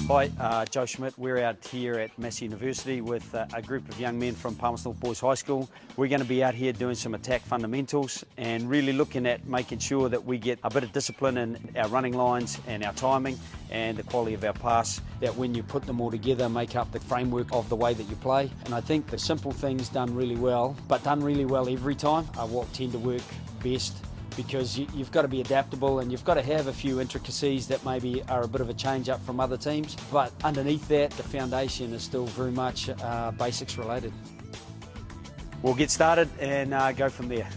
Hi, Joe Schmidt. We're out here at Massey University with a group of young men from Palmerston Boys High School. We're going to be out here doing some attack fundamentals and really looking at making sure that we get a bit of discipline in our running lines and our timing and the quality of our pass, that when you put them all together make up the framework of the way that you play. And I think the simple things done really well, but done really well every time, are what tend to work best, because you've got to be adaptable and you've got to have a few intricacies that maybe are a bit of a change up from other teams, but underneath that the foundation is still very much basics related. We'll get started and go from there.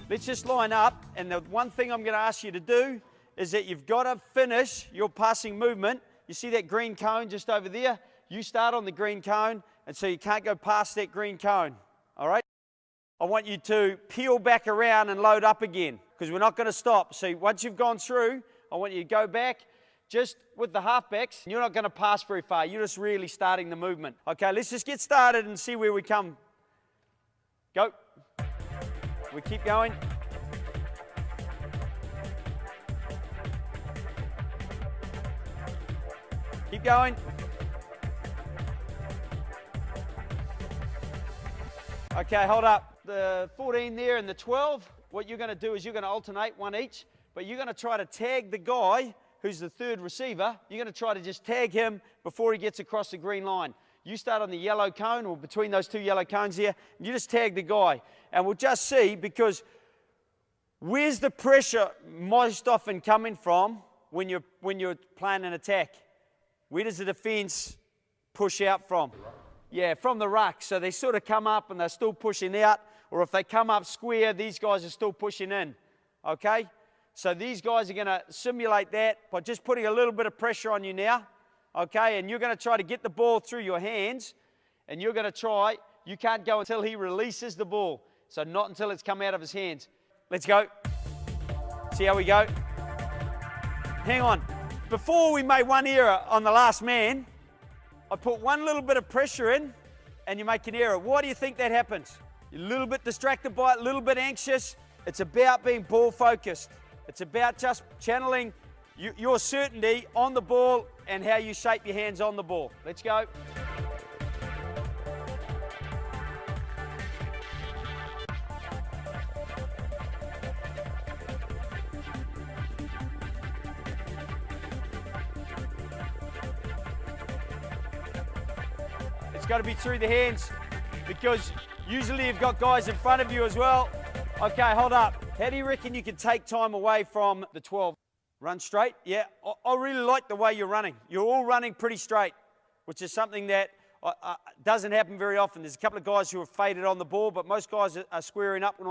Let's just line up, and the one thing I'm going to ask you to do is that you've got to finish your passing movement. You see that green cone just over there? You start on the green cone, and so you can't go past that green cone, all right? I want you to peel back around and load up again, because we're not going to stop. So once you've gone through, I want you to go back just with the halfbacks. You're not going to pass very far. You're just really starting the movement. Okay, let's just get started and see where we come. Go. We keep going. Keep going. Okay, hold up. The 14 there and the 12, what you're going to do is you're going to alternate one each, but you're going to try to tag the guy who's the third receiver. You're going to try to just tag him before he gets across the green line. You start on the yellow cone, or between those two yellow cones there, and you just tag the guy. And we'll just see, because where's the pressure most often coming from when you're playing an attack? Where does the defense push out from? Yeah, from the ruck. So they sort of come up and they're still pushing out. Or if they come up square, these guys are still pushing in, okay? So these guys are going to simulate that by just putting a little bit of pressure on you now, okay? And you're going to try to get the ball through your hands, and you're going to try. You can't go until he releases the ball, so not until it's come out of his hands. Let's go. See how we go? Hang on. Before we made one error on the last man, I put one little bit of pressure in, and you make an error. Why do you think that happens? You're a little bit distracted by it, a little bit anxious. It's about being ball focused. It's about just channeling your certainty on the ball and how you shape your hands on the ball. Let's go. It's got to be through the hands, because usually you've got guys in front of you as well. Okay, hold up. How do you reckon you can take time away from the 12? Run straight? Yeah, I really like the way you're running. You're all running pretty straight, which is something that doesn't happen very often. There's a couple of guys who have faded on the ball, but most guys are squaring up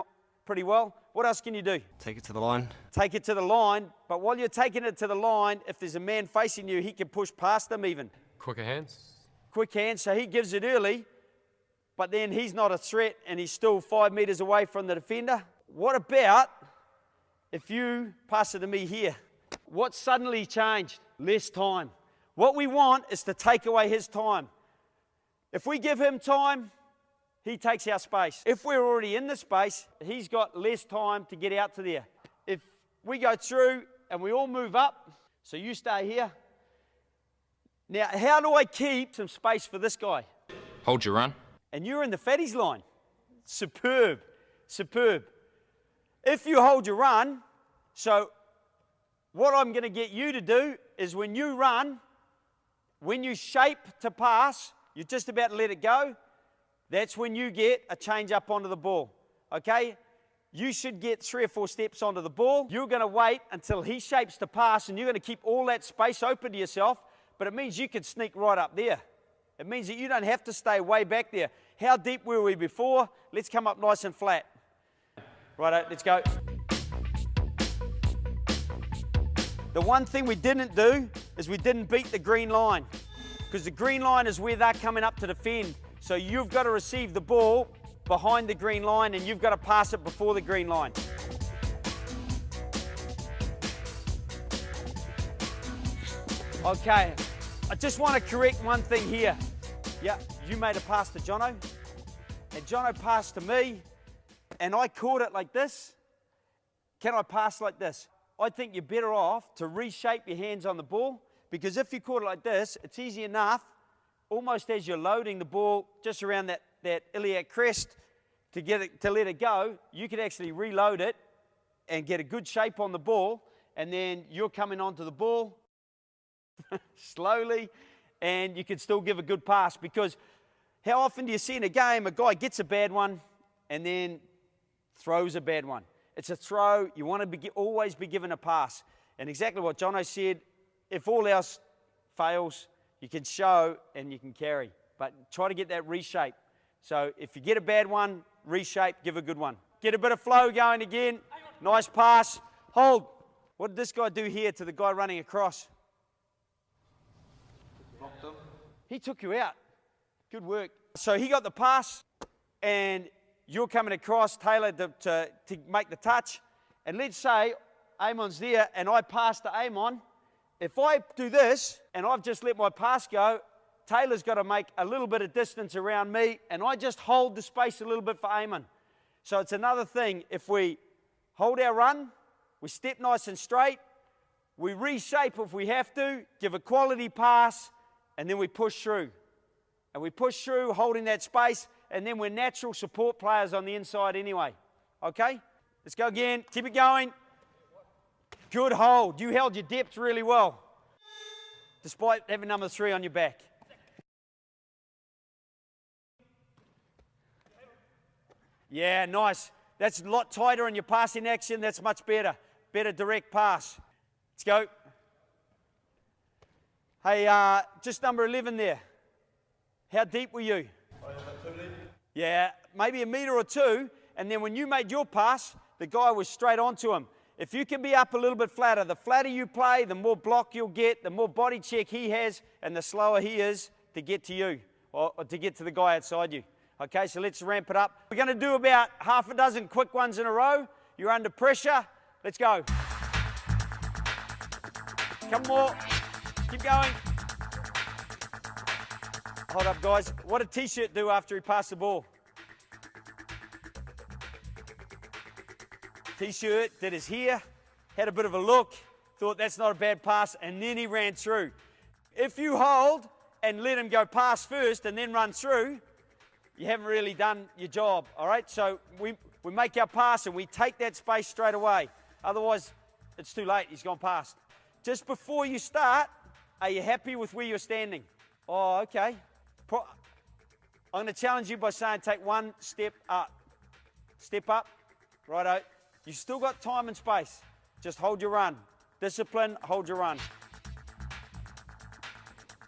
pretty well. What else can you do? Take it to the line. Take it to the line, but while you're taking it to the line, if there's a man facing you, he can push past them even. Quicker hands. Quick hands, so he gives it early, but then he's not a threat and he's still 5 meters away from the defender. What about if you pass it to me here? What suddenly changed? Less time. What we want is to take away his time. If we give him time, he takes our space. If we're already in the space, he's got less time to get out to there. If we go through and we all move up, so you stay here. Now, how do I keep some space for this guy? Hold your run. And you're in the fatties line. Superb, superb. If you hold your run, so what I'm going to get you to do is when you run, when you shape to pass, you're just about to let it go, that's when you get a change up onto the ball, okay? You should get 3 or 4 steps onto the ball. You're going to wait until he shapes to pass, and you're going to keep all that space open to yourself, but it means you can sneak right up there. It means that you don't have to stay way back there. How deep were we before? Let's come up nice and flat. Righto, let's go. The one thing we didn't do is we didn't beat the green line, because the green line is where they're coming up to defend. So you've got to receive the ball behind the green line, and you've got to pass it before the green line. Okay, I just want to correct one thing here. Yeah, you made a pass to Jono, and Jono passed to me, and I caught it like this. Can I pass like this? I think you're better off to reshape your hands on the ball, because if you caught it like this, it's easy enough, almost as you're loading the ball just around that iliac crest to let it go, you can actually reload it and get a good shape on the ball, and then you're coming onto the ball slowly, and you can still give a good pass. Because how often do you see in a game a guy gets a bad one and then throws a bad one? It's a throw. You want to always be given a pass. And exactly what Jono said, if all else fails, you can show and you can carry. But try to get that reshape. So if you get a bad one, reshape, give a good one. Get a bit of flow going again. Nice pass. Hold. What did this guy do here to the guy running across? Blocked him. He took you out. Good work. So he got the pass, and you're coming across, Taylor, to make the touch. And let's say Amon's there, and I pass to Amon. If I do this, and I've just let my pass go, Taylor's got to make a little bit of distance around me, and I just hold the space a little bit for Amon. So it's another thing. If we hold our run, we step nice and straight, we reshape if we have to, give a quality pass, and then we push through. And we push through, holding that space, and then we're natural support players on the inside anyway. Okay? Let's go again. Keep it going. Good hold. You held your depth really well, despite having number 3 on your back. Yeah, nice. That's a lot tighter in your passing action. That's much better. Better direct pass. Let's go. Hey, just number 11 there. How deep were you? Yeah, maybe a metre or 2. And then when you made your pass, the guy was straight onto him. If you can be up a little bit flatter, the flatter you play, the more block you'll get, the more body check he has, and the slower he is to get to you, or to get to the guy outside you. Okay, so let's ramp it up. We're going to do about half a dozen quick ones in a row. You're under pressure. Let's go. Couple more. Keep going. Hold up, guys. What did T-shirt do after he passed the ball? T-shirt did his hair, had a bit of a look, thought that's not a bad pass, and then he ran through. If you hold and let him go past first and then run through, you haven't really done your job, all right? So we make our pass and we take that space straight away. Otherwise, it's too late. He's gone past. Just before you start, are you happy with where you're standing? Oh, okay. I'm going to challenge you by saying take one step up. Step up. Righto. You've still got time and space. Just hold your run. Discipline, hold your run.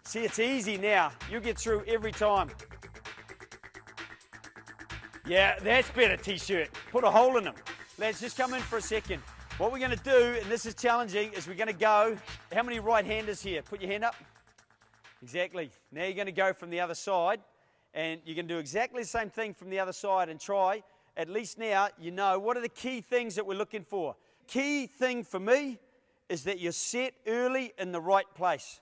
See, it's easy now. You'll get through every time. Yeah, that's better, T-shirt. Put a hole in them. Lads, just come in for a second. What we're going to do, and this is challenging, is we're going to go. How many right-handers here? Put your hand up. Exactly. Now you're going to go from the other side, and you can do exactly the same thing from the other side and try. At least now you know what are the key things that we're looking for. Key thing for me is that you're set early in the right place.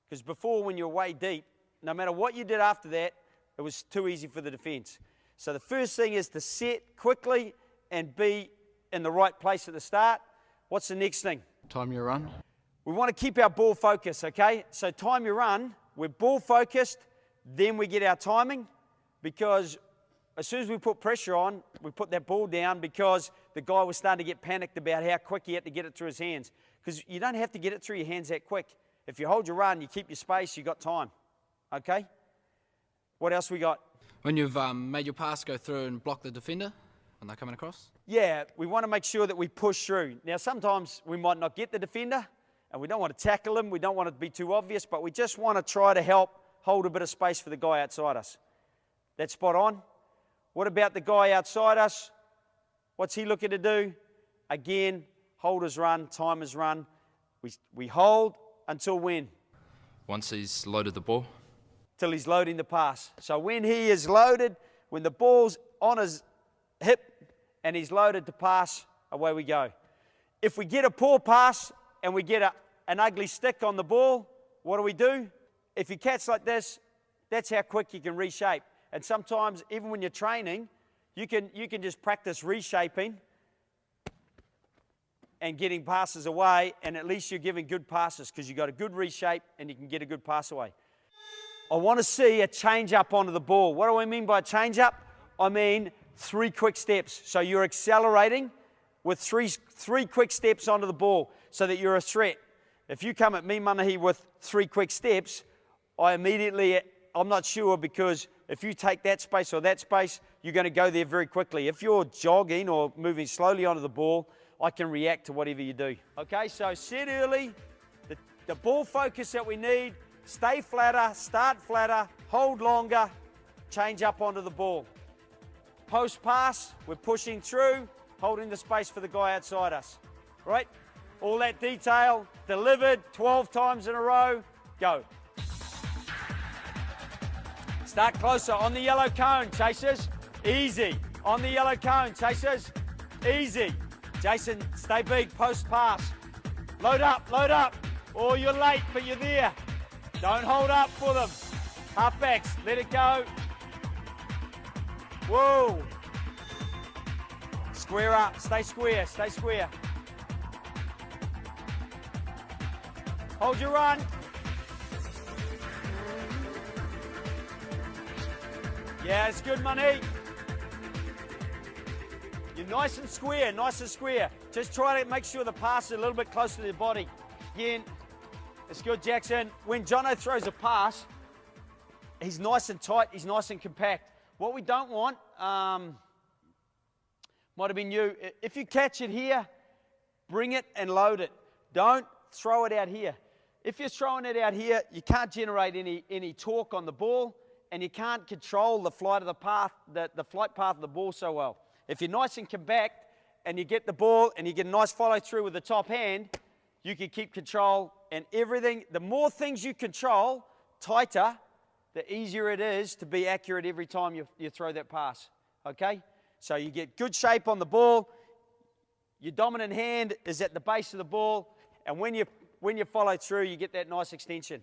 Because before, when you're way deep, no matter what you did after that, it was too easy for the defense. So the first thing is to set quickly and be in the right place at the start. What's the next thing? Time your run. We want to keep our ball focus, okay? So time your run, we're ball focused, then we get our timing, because as soon as we put pressure on, we put that ball down because the guy was starting to get panicked about how quick he had to get it through his hands. Because you don't have to get it through your hands that quick. If you hold your run, you keep your space, you got time, okay? What else we got? When you've made your pass, go through and block the defender when they're coming across? Yeah, we want to make sure that we push through. Now, sometimes we might not get the defender, and we don't want to tackle him. We don't want it to be too obvious, but we just want to try to help hold a bit of space for the guy outside us. That's spot on. What about the guy outside us? What's he looking to do? Again, hold his run, time his run. We hold until when? Once he's loaded the ball. Till he's loading the pass. So when he is loaded, when the ball's on his hip and he's loaded to pass, away we go. If we get a poor pass and we get an ugly stick on the ball, what do? If you catch like this, that's how quick you can reshape. And sometimes, even when you're training, you can just practice reshaping and getting passes away, and at least you're giving good passes because you've got a good reshape and you can get a good pass away. I want to see a change up onto the ball. What do I mean by a change up? I mean 3 quick steps. So you're accelerating with three quick steps onto the ball so that you're a threat. If you come at me, Manahi, with 3 quick steps, I'm not sure, because if you take that space or that space, you're going to go there very quickly. If you're jogging or moving slowly onto the ball, I can react to whatever you do. Okay, so set early, the ball focus that we need, stay flatter, start flatter, hold longer, change up onto the ball. Post pass, we're pushing through, holding the space for the guy outside us. Right? All that detail, delivered 12 times in a row, go. Start closer on the yellow cone, chasers, easy. On the yellow cone, chasers, easy. Jason, stay big, post pass. Load up, or you're late, but you're there. Don't hold up for them. Halfbacks, let it go. Whoa. Square up, stay square, stay square. Hold your run. Yeah, it's good money. You're nice and square, nice and square. Just try to make sure the pass is a little bit closer to the body. Again, it's good, Jackson. When Jono throws a pass, he's nice and tight, he's nice and compact. What we don't want, might have been you, if you catch it here, bring it and load it. Don't throw it out here. If you're throwing it out here, you can't generate any torque on the ball, and you can't control the flight of the path, the flight path of the ball so well. If you're nice and compact and you get the ball and you get a nice follow through with the top hand, you can keep control, and everything. The more things you control tighter, the easier it is to be accurate every time you throw that pass. Okay? So you get good shape on the ball. Your dominant hand is at the base of the ball, and when you follow through, you get that nice extension.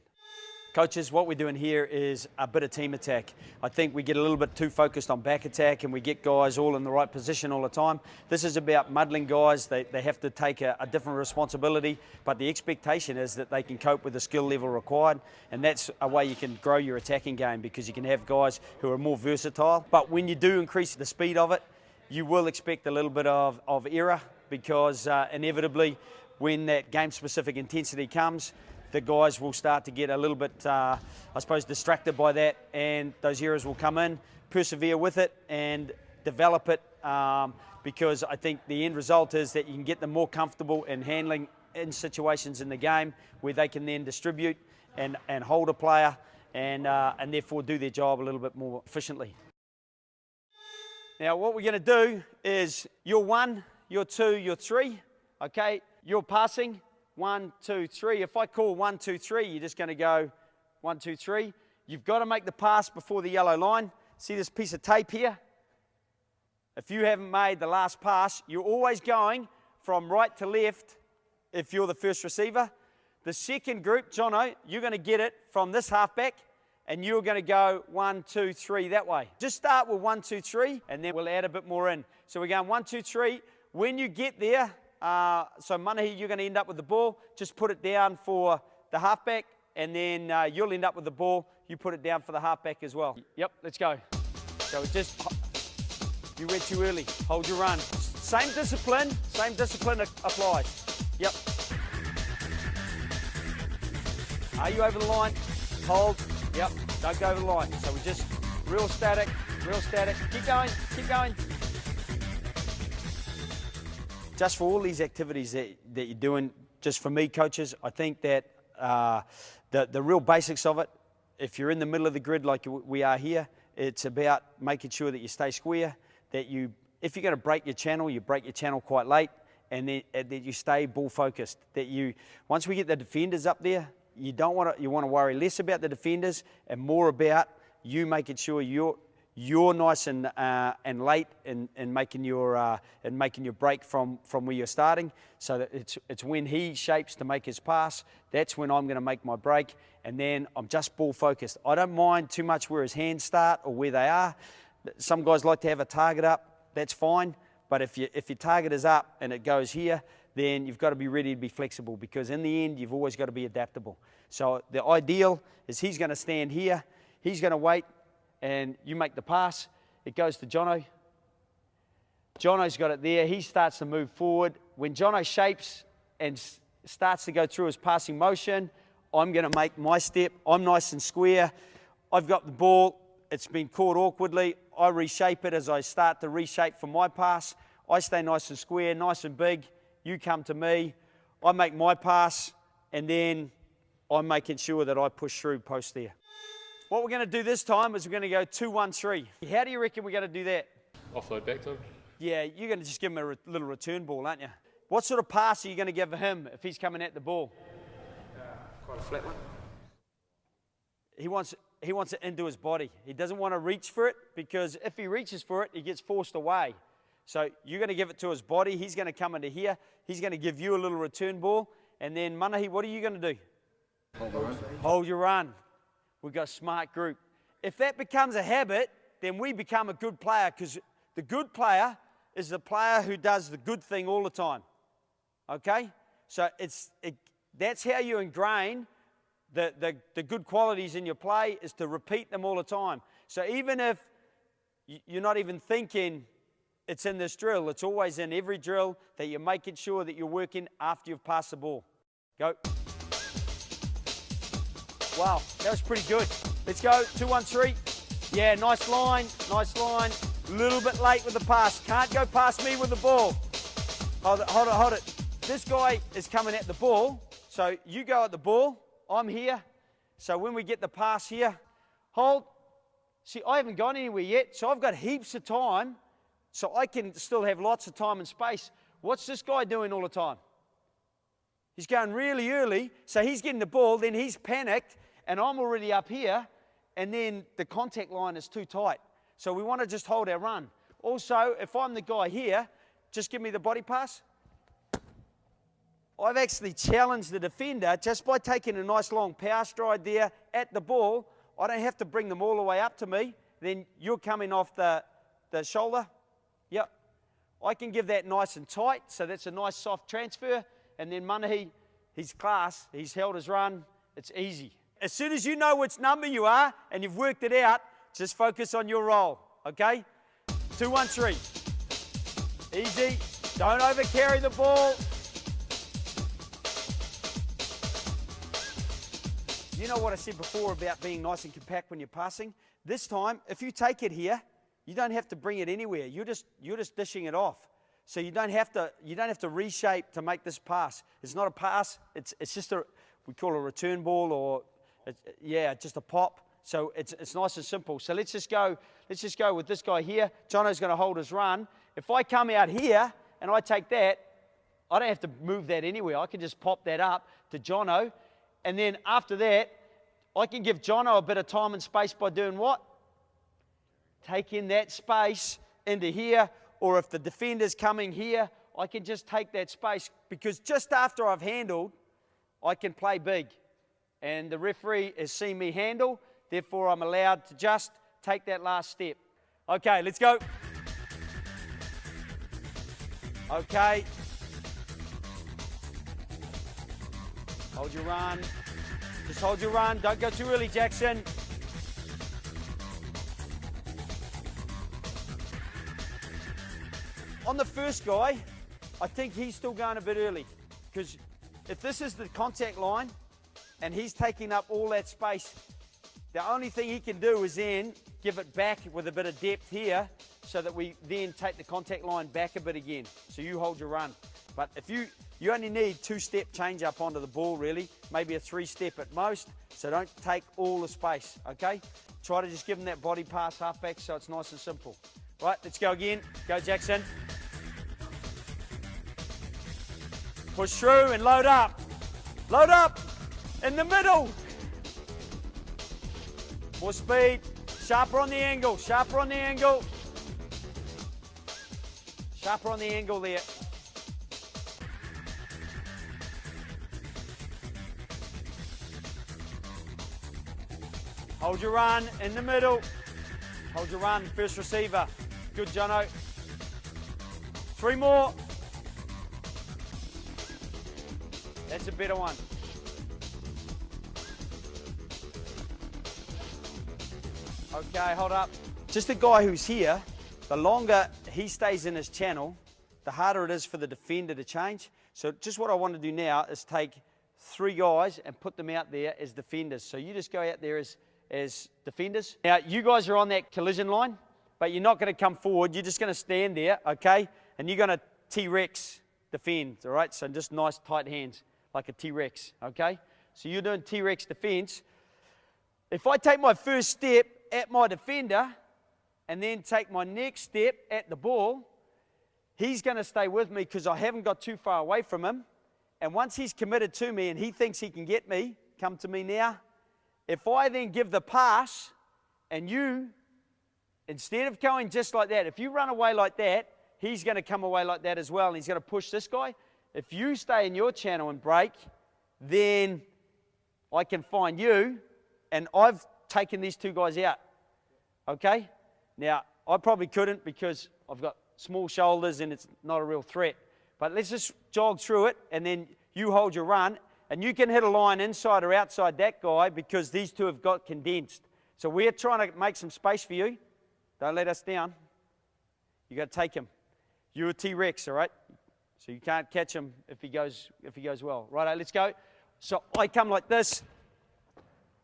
Coaches, what we're doing here is a bit of team attack. I think we get a little bit too focused on back attack and we get guys all in the right position all the time. This is about muddling guys. They have to take a different responsibility, but the expectation is that they can cope with the skill level required, and that's a way you can grow your attacking game, because you can have guys who are more versatile. But when you do increase the speed of it, you will expect a little bit of error, because inevitably when that game-specific intensity comes, the guys will start to get a little bit, I suppose, distracted by that, and those errors will come in. Persevere with it and develop it, because I think the end result is that you can get them more comfortable in handling in situations in the game where they can then distribute and hold a player and therefore do their job a little bit more efficiently. Now, what we're going to do is you're 1, you're 2, you're 3, okay? You're passing. 1, 2, 3. If I call 1, 2, 3, you're just going to go 1, 2, 3. You've got to make the pass before the yellow line. See this piece of tape here? If you haven't made the last pass, you're always going from right to left if you're the first receiver. The second group, Jono, you're going to get it from this halfback, and you're going to go 1, 2, 3 that way. Just start with 1, 2, 3, and then we'll add a bit more in. So we're going 1, 2, 3. When you get there, so Manahi, you're going to end up with the ball. Just put it down for the halfback, and then you'll end up with the ball. You put it down for the halfback as well. Yep, let's go. So just, you read too early. Hold your run. Same discipline applies. Yep. Are you over the line? Hold. Yep, don't go over the line. So we're just real static, real static. Keep going, keep going. Just for all these activities that you're doing, just for me, coaches, I think that the real basics of it, if you're in the middle of the grid like we are here, it's about making sure that you stay square, that if you're going to break your channel, you break your channel quite late, and then that you stay ball focused. Once we get the defenders up there, you want to worry less about the defenders and more about you making sure you're nice and late in making your break from where you're starting, so that it's when he shapes to make his pass, that's when I'm going to make my break, and then I'm just ball focused. I don't mind too much where his hands start or where they are. Some guys like to have a target up, that's fine, but if your target is up and it goes here, then you've got to be ready to be flexible, because in the end, you've always got to be adaptable. So the ideal is he's going to stand here, he's going to wait, and you make the pass. It goes to Jono. Jono's got it there. He starts to move forward. When Jono shapes and starts to go through his passing motion, I'm going to make my step. I'm nice and square. I've got the ball. It's been caught awkwardly. I reshape it as I start to reshape for my pass. I stay nice and square, nice and big. You come to me. I make my pass, and then I'm making sure that I push through post there. What we're going to do this time is we're going to go 2-1-3. How do you reckon we're going to do that? Offload back to him. Yeah, you're going to just give him a little return ball, aren't you? What sort of pass are you going to give him if he's coming at the ball? Quite a flat one. He wants it into his body. He doesn't want to reach for it, because if he reaches for it, he gets forced away. So you're going to give it to his body. He's going to come into here. He's going to give you a little return ball. And then, Manahi, what are you going to do? Hold your run. Hold your run. We've got a smart group. If that becomes a habit, then we become a good player, because the good player is the player who does the good thing all the time. Okay? So that's how you ingrain the good qualities in your play, is to repeat them all the time. So even if you're not even thinking it's in this drill, it's always in every drill that you're making sure that you're working after you've passed the ball. Go. Wow, that was pretty good. Let's go, 2-1-3. Yeah, nice line, nice line. A little bit late with the pass. Can't go past me with the ball. Hold it, hold it, hold it. This guy is coming at the ball, so you go at the ball. I'm here. So when we get the pass here, hold. See, I haven't gone anywhere yet, so I've got heaps of time, so I can still have lots of time and space. What's this guy doing all the time? He's going really early, so he's getting the ball, then he's panicked, and I'm already up here, and then the contact line is too tight. So we want to just hold our run. Also, if I'm the guy here, just give me the body pass. I've actually challenged the defender just by taking a nice long power stride there at the ball. I don't have to bring them all the way up to me. Then you're coming off the shoulder. Yep. I can give that nice and tight, so that's a nice soft transfer. And then Manahi, he's class. He's held his run. It's easy. As soon as you know which number you are and you've worked it out, just focus on your role, okay? 2-1-3. Easy. Don't overcarry the ball. You know what I said before about being nice and compact when you're passing? This time, if you take it here, you don't have to bring it anywhere. You're just dishing it off. So you don't have to reshape to make this pass. It's not a pass. It's just we call it a return ball, or just a pop. So it's nice and simple. So let's just go with this guy here. Jono's going to hold his run. If I come out here and I take that, I don't have to move that anywhere. I can just pop that up to Jono. And then after that, I can give Jono a bit of time and space by doing what? Taking that space into here, or if the defender's coming here, I can just take that space, because just after I've handled, I can play big. And the referee has seen me handle, therefore I'm allowed to just take that last step. Okay, let's go. Okay. Hold your run. Just hold your run. Don't go too early, Jackson. On the first guy, I think he's still going a bit early, because if this is the contact line and he's taking up all that space, the only thing he can do is then give it back with a bit of depth here, so that we then take the contact line back a bit again. So you hold your run. But if you only need 2-step change up onto the ball, really, maybe a 3-step at most, so don't take all the space, okay? Try to just give him that body pass halfback, so it's nice and simple. Right, let's go again. Go, Jackson. Push through and load up. Load up in the middle. More speed. Sharper on the angle. Sharper on the angle. Sharper on the angle there. Hold your run in the middle. Hold your run, first receiver. Good, Jono. 3 more. That's a better one. Okay, hold up. Just the guy who's here, the longer he stays in his channel, the harder it is for the defender to change. So just what I want to do now is take 3 guys and put them out there as defenders. So you just go out there as defenders. Now, you guys are on that collision line, but you're not going to come forward. You're just going to stand there, okay? And you're going to T-Rex defend, all right? So just nice tight hands, like a T-Rex, okay? So you're doing T-Rex defense. If I take my first step at my defender and then take my next step at the ball, he's going to stay with me because I haven't got too far away from him. And once he's committed to me and he thinks he can get me, come to me now. If I then give the pass and you, instead of going just like that, if you run away like that, he's going to come away like that as well, and he's going to push this guy. If you stay in your channel and break, then I can find you, and I've taken these 2 guys out, okay? Now, I probably couldn't because I've got small shoulders and it's not a real threat. But let's just jog through it, and then you hold your run, and you can hit a line inside or outside that guy because these 2 have got condensed. So we're trying to make some space for you. Don't let us down. You got to take him. You're a T-Rex, all right? So you can't catch him if he goes well. Righto, let's go. So I come like this,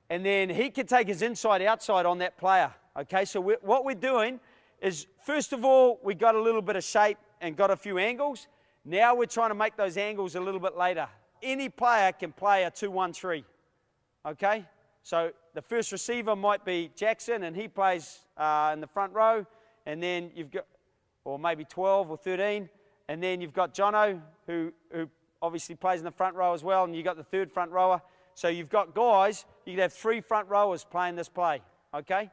and then he can take his inside outside on that player. Okay, so what we're doing is, first of all, we got a little bit of shape and got a few angles. Now we're trying to make those angles a little bit later. Any player can play a 2-1-3. Okay, so the first receiver might be Jackson, and he plays in the front row, and then you've got, or maybe 12 or 13, and then you've got Jono, who obviously plays in the front row as well, and you've got the 3rd front rower. So you've got guys, you can have 3 front rowers playing this play, okay?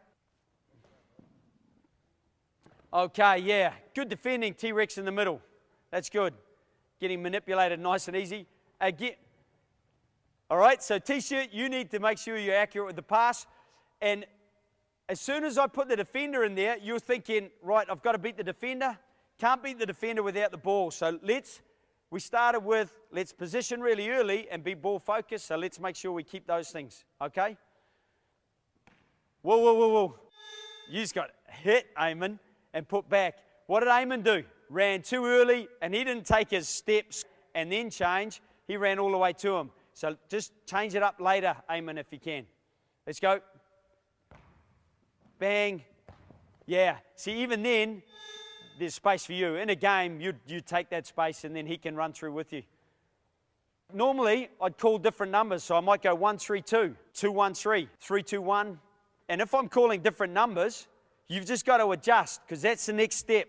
Okay, yeah, good defending, T-Rex in the middle. That's good. Getting manipulated nice and easy. Again, all right, so T-shirt, you need to make sure you're accurate with the pass. And as soon as I put the defender in there, you're thinking, right, I've got to beat the defender. Can't beat the defender without the ball. So we started with, let's position really early and be ball focused. So let's make sure we keep those things, okay? Whoa, whoa, whoa, whoa. You just got hit, Eamon, and put back. What did Eamon do? Ran too early, and he didn't take his steps and then change. He ran all the way to him. So just change it up later, Eamon, if you can. Let's go. Bang. Yeah. See, even then, there's space for you. In a game, you take that space, and then he can run through with you. Normally, I'd call different numbers. So I might go 1-3-2, 2-1-3, 3-2-1. And if I'm calling different numbers, you've just got to adjust, because that's the next step.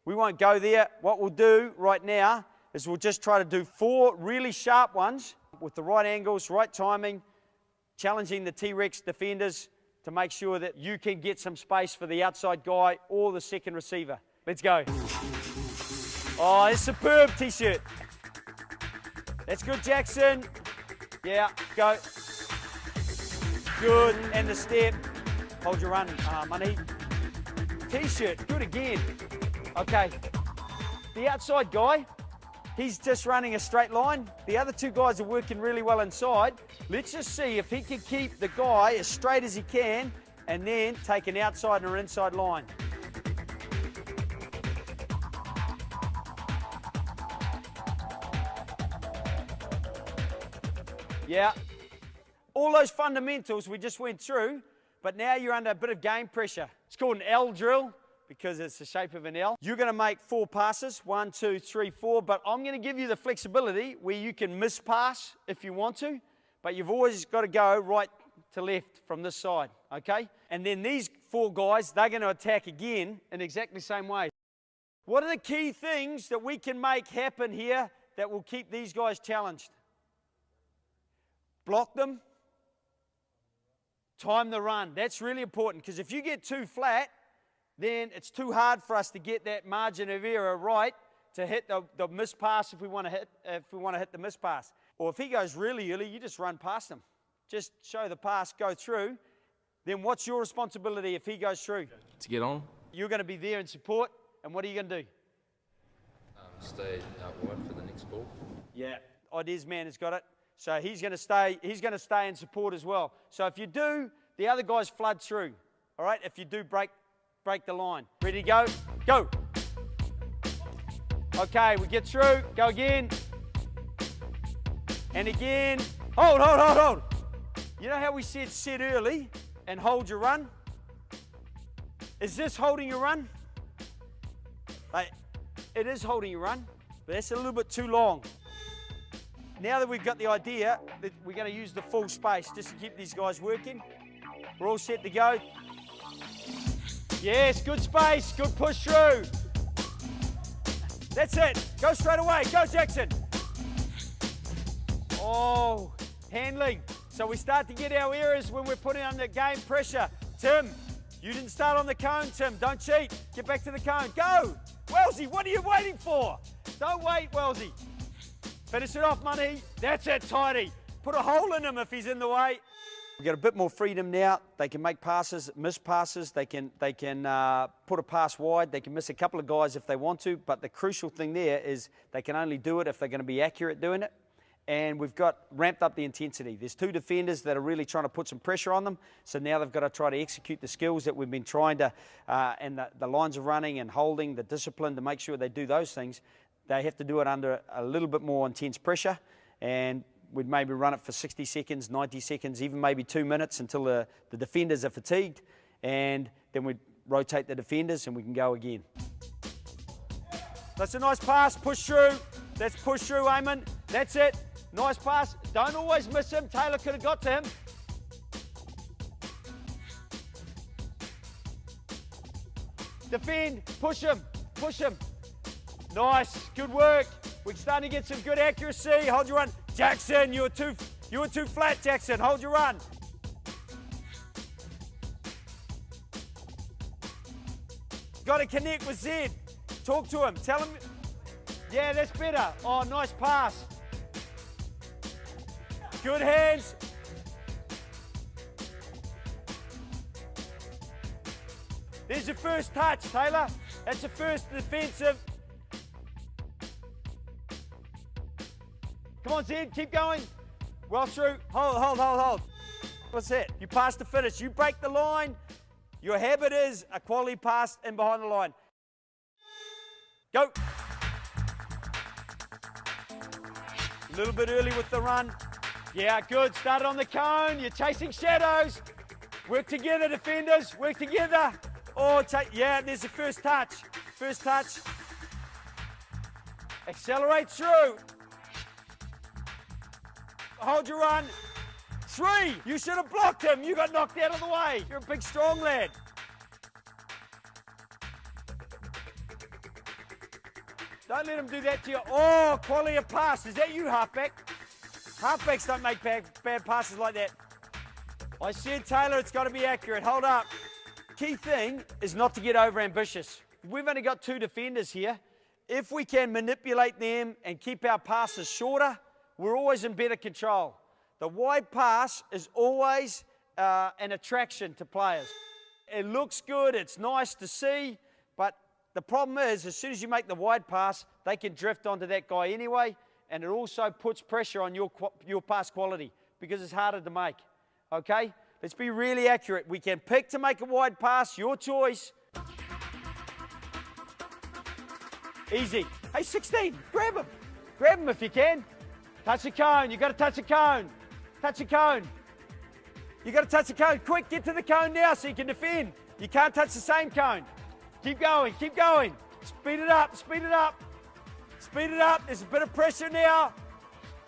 We won't go there. What we'll do right now is we'll just try to do 4 really sharp ones with the right angles, right timing, challenging the T-Rex defenders to make sure that you can get some space for the outside guy or the second receiver. Let's go. Oh, it's superb, T-shirt. That's good, Jackson. Yeah, go. Good, and the step. Hold your run, Money. T-shirt, good again. Okay, the outside guy, he's just running a straight line. The other 2 guys are working really well inside. Let's just see if he can keep the guy as straight as he can and then take an outside and an inside line. Yeah, all those fundamentals we just went through, but now you're under a bit of game pressure. It's called an L drill, because it's the shape of an L. You're going to make 4 passes, 1, 2, 3, 4, but I'm going to give you the flexibility where you can miss pass if you want to, but you've always got to go right to left from this side, okay? And then these 4 guys, they're going to attack again in exactly the same way. What are the key things that we can make happen here that will keep these guys challenged? Block them. Time the run. That's really important, because if you get too flat, then it's too hard for us to get that margin of error right to hit the miss pass if we want to hit the miss pass. Or if he goes really early, you just run past him. Just show the pass, go through. Then what's your responsibility if he goes through? To get on. You're going to be there in support, and what are you going to do? Stay out wide for the next ball. Yeah. Idea's man has got it. So he's going to stay in support as well. So if you do, the other guys flood through. All right, if you do break the line. Ready to go? Go. Okay, we get through. Go again. And again. Hold. You know how we said set early and hold your run? Is this holding your run? It is holding your run, but that's a little bit too long. Now that we've got the idea that we're going to use the full space just to keep these guys working, we're all set to go. Yes, good space, good push through. That's it. Go straight away. Go, Jackson. Oh, handling. So we start to get our errors when we're putting under game pressure. Tim, you didn't start on the cone, Tim. Don't cheat. Get back to the cone. Go. Wellesley, what are you waiting for? Don't wait, Wellesley. Finish it off, Money. That's it, Tidy. Put a hole in him if he's in the way. We've got a bit more freedom now. They can make passes, miss passes. They can put a pass wide. They can miss a couple of guys if they want to. But the crucial thing there is they can only do it if they're going to be accurate doing it. And we've got ramped up the intensity. There's two defenders that are really trying to put some pressure on them. So now they've got to try to execute the skills that we've been trying to, and the lines of running and holding, the discipline to make sure they do those things. They have to do it under a little bit more intense pressure. And we'd maybe run it for 60 seconds, 90 seconds, even maybe 2 minutes until the defenders are fatigued. And then we'd rotate the defenders and we can go again. That's a nice pass, push through. Let's push through, Eamon. That's it. Nice pass. Don't always miss him. Taylor could have got to him. Defend. Push him. Push him. Nice. Good work. We're starting to get some good accuracy. Hold your run. Jackson, you were too flat, Jackson. Hold your run. Got to connect with Zed. Talk to him. Tell him. Yeah, that's better. Oh, nice pass. Good hands. There's your first touch, Taylor. That's the first defensive. Come on, Zed, keep going. Well through. Hold. What's that? You pass the finish. You break the line. Your habit is a quality pass in behind the line. Go. A little bit early with the run. Yeah, good. Start on the cone. You're chasing shadows. Work together, defenders. Work together. Oh, yeah, there's the first touch. First touch. Accelerate through. Hold your run. 3. You should have blocked him. You got knocked out of the way. You're a big, strong lad. Don't let him do that to you. Oh, quality of pass. Is that you, halfback? Halfbacks don't make bad passes like that. I said, Taylor, it's got to be accurate. Hold up. Key thing is not to get over-ambitious. We've only got 2 defenders here. If we can manipulate them and keep our passes shorter, we're always in better control. The wide pass is always an attraction to players. It looks good, it's nice to see, but the problem is, as soon as you make the wide pass, they can drift onto that guy anyway, and it also puts pressure on your pass quality because it's harder to make, okay? Let's be really accurate. We can pick to make a wide pass, your choice. Easy. Hey, 16, grab him. Grab him if you can. Touch the cone, you've got to touch the cone. Touch the cone. You've got to touch the cone. Quick, get to the cone now so you can defend. You can't touch the same cone. Keep going, keep going. Speed it up, speed it up. Speed it up, there's a bit of pressure now.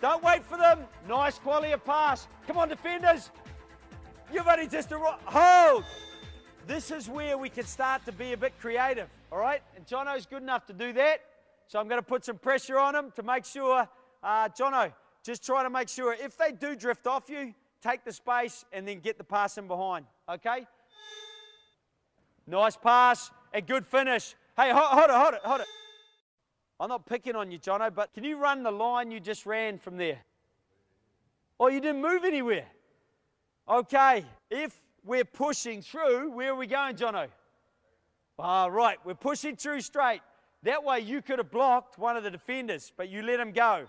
Don't wait for them. Nice quality of pass. Come on, defenders. You've only just arrived. Hold. This is where we can start to be a bit creative, all right? And Jono's good enough to do that. So I'm going to put some pressure on him to make sure, Jono, just try to make sure if they do drift off you, take the space and then get the pass in behind, okay? Nice pass and good finish. Hey, hold it. I'm not picking on you, Jono, but can you run the line you just ran from there? Oh, you didn't move anywhere. Okay, if we're pushing through, where are we going, Jono? Ah, right, we're pushing through straight. That way you could have blocked one of the defenders, but you let him go.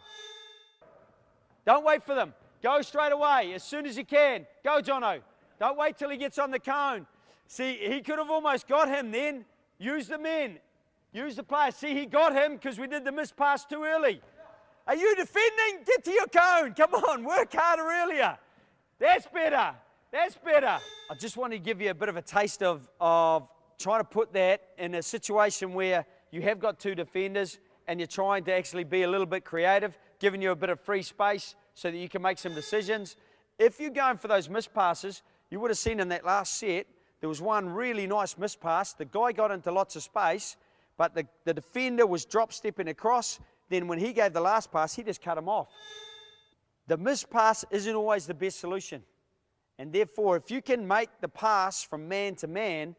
Don't wait for them. Go straight away as soon as you can. Go, Jono. Don't wait till he gets on the cone. See, he could have almost got him then. Use the men. Use the players. See, he got him because we did the miss pass too early. Are you defending? Get to your cone. Come on, work harder earlier. That's better. That's better. I just want to give you a bit of a taste of trying to put that in a situation where you have got two defenders and you're trying to actually be a little bit creative, giving you a bit of free space so that you can make some decisions. If you're going for those miss passes, you would have seen in that last set, there was one really nice miss pass. The guy got into lots of space, but the defender was drop stepping across. Then when he gave the last pass, he just cut him off. The miss pass isn't always the best solution. And therefore, if you can make the pass from man to man,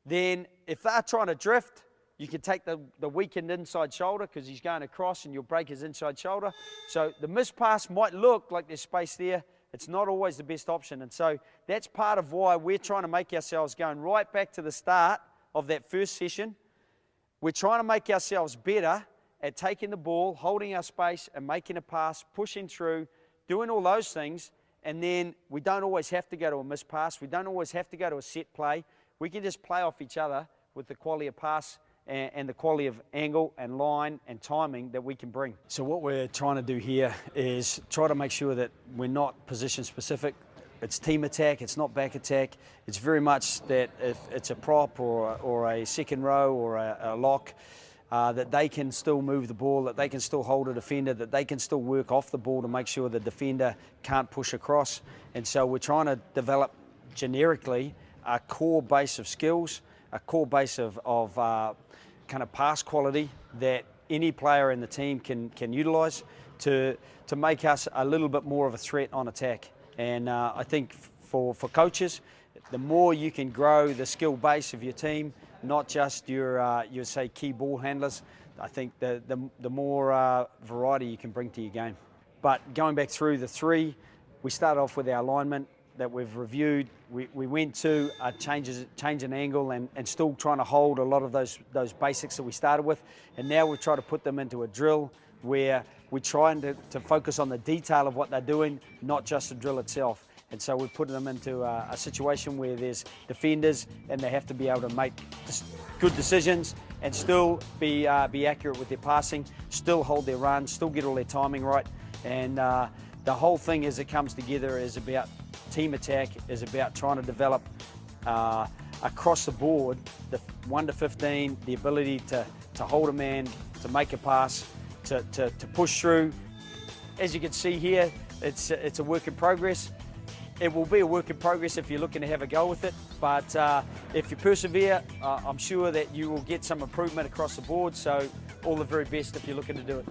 then if they're trying to drift, you can take the weakened inside shoulder because he's going across and you'll break his inside shoulder. So the miss pass might look like there's space there. It's not always the best option. And so that's part of why we're trying to make ourselves, going right back to the start of that first session, we're trying to make ourselves better at taking the ball, holding our space and making a pass, pushing through, doing all those things. And then we don't always have to go to a miss pass. We don't always have to go to a set play. We can just play off each other with the quality of pass and the quality of angle and line and timing that we can bring. So what we're trying to do here is try to make sure that we're not position specific. It's team attack, it's not back attack. It's very much that if it's a prop or a second row or a lock, that they can still move the ball, that they can still hold a defender, that they can still work off the ball to make sure the defender can't push across. And so we're trying to develop generically a core base of skills, a core base of kind of pass quality that any player in the team can utilise to make us a little bit more of a threat on attack. And I think for coaches, the more you can grow the skill base of your team, not just your say key ball handlers, I think the more variety you can bring to your game. But going back through the three, we started off with our alignment that we've reviewed. We went to a change in angle and still trying to hold a lot of those basics that we started with. And now we try to put them into a drill where we're trying to focus on the detail of what they're doing, not just the drill itself. And so we're putting them into a situation where there's defenders and they have to be able to make good decisions and still be accurate with their passing, still hold their run, still get all their timing right. And the whole thing as it comes together is about team attack, is about trying to develop across the board the 1 to 15, the ability to hold a man, to make a pass, to push through. As you can see here, it's a work in progress. It will be a work in progress if you're looking to have a go with it, but if you persevere, I'm sure that you will get some improvement across the board, so all the very best if you're looking to do it.